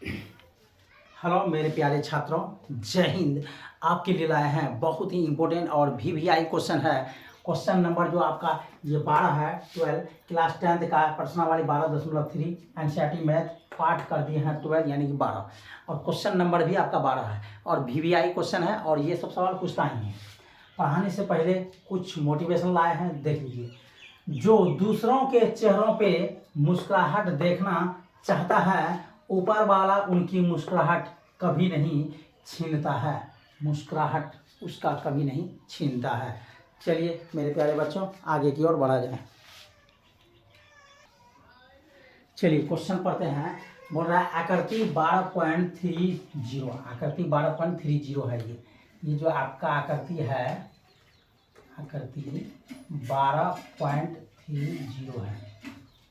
Hello मेरे प्यारे छात्रों, जय हिंद। आपके लिए लाए हैं बहुत ही इम्पोर्टेंट और VVI क्वेश्चन है। क्वेश्चन नंबर जो आपका ये 12 है, 12 क्लास 10th का प्रश्नावली 12.3 एनसीईआरटी मैथ पाठ कर दिए हैं 12 यानी कि 12, और क्वेश्चन नंबर भी आपका 12 है और VVI क्वेश्चन है और ये सब सवाल पूछता ही है। पढ़ाने से पहले कुछ मोटिवेशन लाए हैं, देख लीजिए। जो दूसरों के चेहरों पे मुस्कुराहट देखना चाहता है, ऊपर वाला उनकी मुस्कुराहट कभी नहीं छीनता है। मुस्कुराहट उसका कभी नहीं छीनता है। चलिए मेरे प्यारे बच्चों, आगे की ओर बढ़ा जाए। चलिए क्वेश्चन पढ़ते हैं। बोल रहा है आकृति 12.30, आकृति 12.30 है। ये जो आपका आकृति है, आकृति 12.30 है।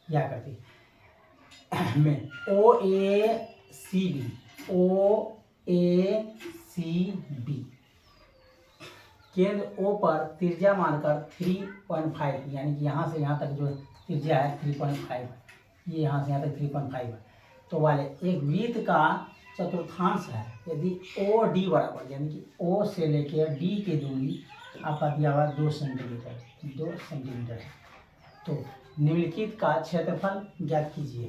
यह आकृति में OACB केंद्र O पर त्रिज्या मानकर 3.5 यानी कि यहाँ से यहाँ तक जो त्रिज्या है 3.5, ये यहाँ से यहाँ तक 3.5 है, तो वाले एक वृत्त का चतुर्थांश है। यदि OD बराबर यानी कि O से लेकर D की दूरी आपका दिया हुआ 2 सेंटीमीटर है, तो निम्नलिखित का क्षेत्रफल ज्ञात कीजिए।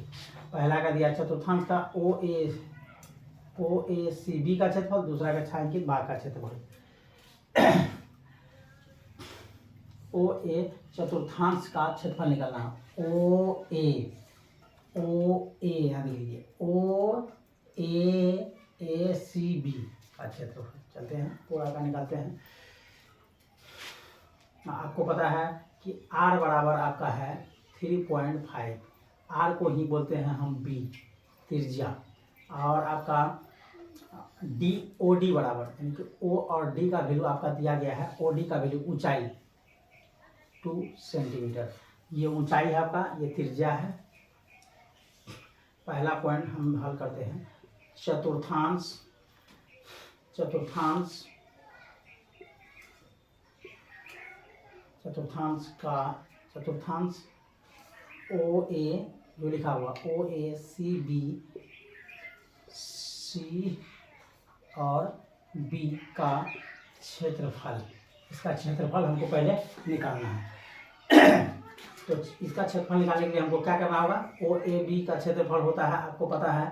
पहला का दिया चतुर्थांश का OACB का क्षेत्रफल, दूसरा का छायांकित भाग का क्षेत्रफल। OA चतुर्थांश का क्षेत्रफल निकालना है। OA यहाँ लीजिए OACB का क्षेत्रफल, चलते हैं पूरा का निकालते हैं। आपको पता है कि R बराबर आपका है 3.5, R को ही बोलते हैं हम B त्रिज्या, और आपका OD बराबर यानी कि O और D का वैल्यू आपका दिया गया है। OD का वैल्यू ऊंचाई 2 सेंटीमीटर, ये ऊंचाई है आपका, ये त्रिज्या है। पहला पॉइंट हम हल करते हैं। चतुर्थांश OA जो लिखा हुआ OACB C और B का क्षेत्रफल, इसका क्षेत्रफल हमको पहले निकालना है। तो इसका क्षेत्रफल निकालने के लिए हमको क्या करना होगा। OAB का क्षेत्रफल होता है, आपको पता है,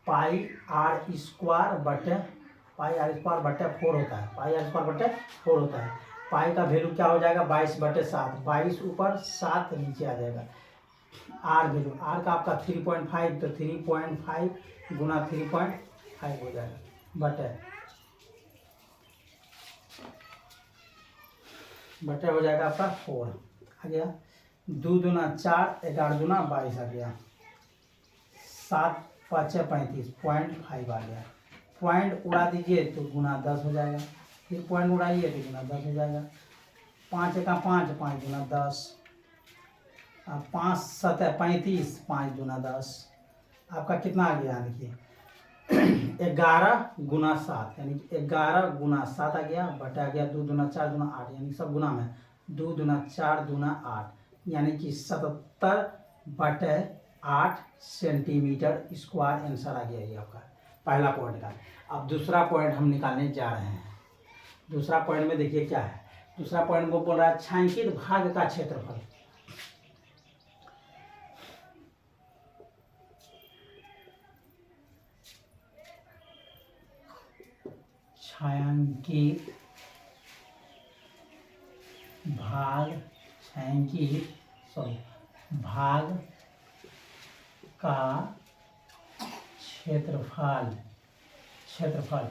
पाई आर स्क्वायर बटे 4 होता है। पाई का वैल्यू क्या हो जाएगा 22/7, 22 ऊपर 7 नीचे आ जाएगा। आर वैल्यू, आर का आपका 3.5, तो 3.5 गुना 3.5 हो जाएगा बटे हो जाएगा आपका 4 आ गया। 2 दूना 4, 11 दूना 22 आ गया। 7 5 35, 0.5 आ गया। पॉइंट उड़ा दीजिए तो गुना 10 हो जाएगा, फिर पॉइंट उड़ाइए तो गुना 10 हो जाएगा। 5 का 5, 5 गुना 10, 5 7 35, 5 गुना 10, आपका कितना आ गया देखिए 11 गुना 7, यानी कि 11 गुना 7 आ गया, बटा गया 2 दूना 4 दूना 8, यानी सब गुना में 2 दूना 4 दूना 8, यानी कि 77/8 सेंटीमीटर स्क्वायर आंसर आ गया ये आपका पहला पॉइंट का। अब दूसरा पॉइंट हम निकालने जा रहे हैं। दूसरा पॉइंट में देखिए क्या है। दूसरा पॉइंट को बोल रहा है छायांकित भाग का क्षेत्रफल। छायांकित भाग का क्षेत्रफल।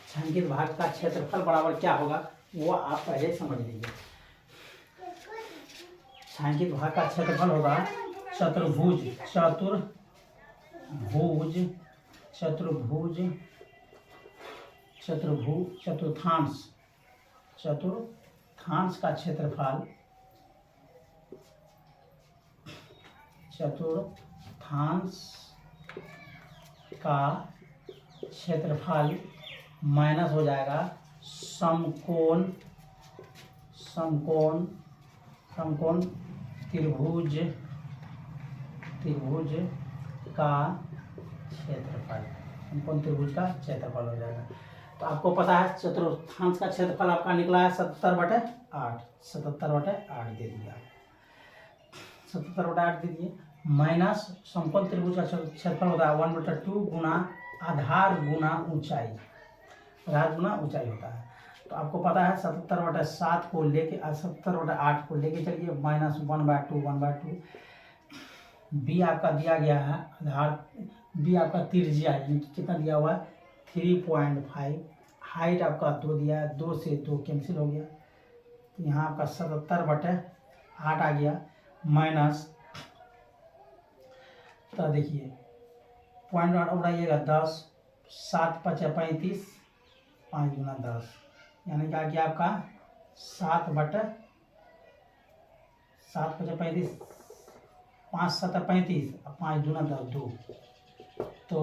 छायांकित भाग का क्षेत्रफल बराबर क्या होगा वो आप पहले समझ लीजिए। छायांकित भाग का क्षेत्रफल होगा चतुर्थांश का क्षेत्रफल, माइनस हो जाएगा समकोण त्रिभुज का क्षेत्रफल, समकोण त्रिभुज का क्षेत्रफल हो जाएगा। तो आपको पता है चतुर्थांश का क्षेत्रफल आपका निकला है 77/8, 77/8 दे दिया, 77/8 दे दिए, माइनस समकोण त्रिभुज का क्षेत्रफल होता है 1/2 गुना आधार गुना ऊंचाई, आधार गुना ऊंचाई होता है। तो आपको पता है 77/7 को लेके 77/8 को लेके चलिए, माइनस 1/2 बी आपका दिया गया है आधार, बी आपका त्रिज्या यानी कि कितना दिया हुआ है 3.5, हाइट आपका 2 दिया है, 2 से 2 कैंसिल हो गया, तो यहाँ आपका 77/8 आ गया, माइनस, तो देखिए पॉइंट उड़ाइएगा 10, 7 × 5 = 35, 5 × 10 यानी क्या किया आपका 7 / 7 × 5 = 35, 5 × 7 = 35, 5 × 10 = 2, तो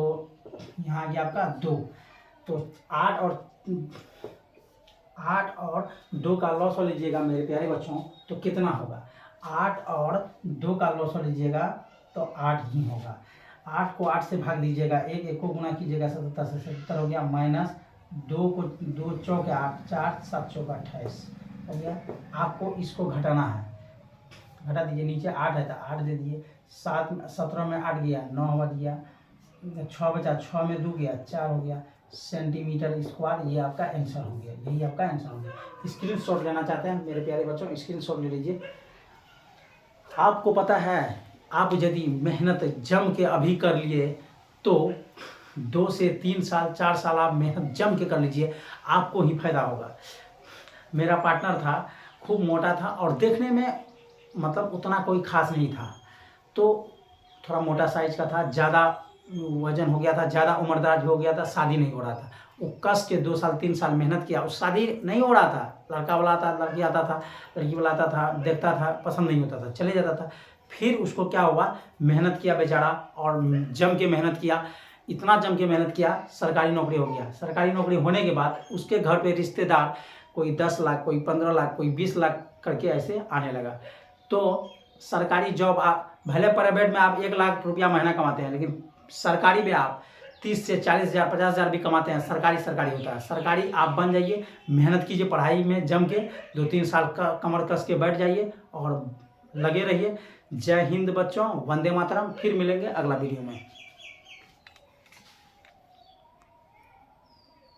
यहाँ गया आपका 2, तो 8 और 2 का लॉस हो लीजिएगा मेरे प्यारे बच्चों, तो कितना होगा, 8 और 2 का लॉस हो लीजिएगा तो 8 ही होगा। 8 को 8 से भाग दीजिएगा, 1 को गुना कीजिएगा 77 से, 77 हो गया, माइनस 2 को 2 चौके 8, 4 7 चौके 28 हो गया। आपको इसको घटाना है, घटा दीजिए, नीचे 8 है तो 8 दे दिए, 7 17 में 8 गया 9 हुआ दिया, 6 बचा, 6 में 2 गया 4 हो गया सेंटीमीटर स्क्वायर, ये आपका आंसर हो गया, यही आपका आंसर हो गया। स्क्रीनशॉट लेना चाहते हैं मेरे प्यारे बच्चों, स्क्रीनशॉट ले लीजिए। आपको पता है आप यदि मेहनत जम के अभी कर लिए तो 2 से 3 साल 4 साल आप मेहनत जम के कर लीजिए, आपको ही फायदा होगा। मेरा पार्टनर था, खूब मोटा था और देखने में मतलब उतना कोई खास नहीं था, तो थोड़ा मोटा साइज का था, ज़्यादा वजन हो गया था, ज़्यादा उम्रदराज हो गया था, शादी नहीं हो रहा था। वो कस के 2 साल 3 साल मेहनत किया, उस शादी नहीं हो रहा था, लड़का वाला आता, लड़की आता था, लड़की वाला आता था, देखता था, पसंद नहीं होता था, चले जाता था। फिर उसको क्या हुआ, मेहनत किया बेचारा और जम के मेहनत किया, इतना जम के मेहनत किया, सरकारी नौकरी हो गया। सरकारी नौकरी होने के बाद उसके घर पे रिश्तेदार कोई 10 लाख, कोई 15 लाख, कोई 20 लाख करके ऐसे आने लगा। तो सरकारी जॉब आप भले प्राइवेट में आप 1 लाख रुपया महीना कमाते हैं, लेकिन सरकारी में आप 30 से 40 हज़ार 50 हज़ार भी कमाते हैं। सरकारी होता है, सरकारी आप बन जाइए, मेहनत कीजिए पढ़ाई में जम के, 2-3 साल का कमर कस के बैठ जाइए और लगे रहिए। जय हिंद बच्चों, वंदे मातरम। फिर मिलेंगे अगला वीडियो में।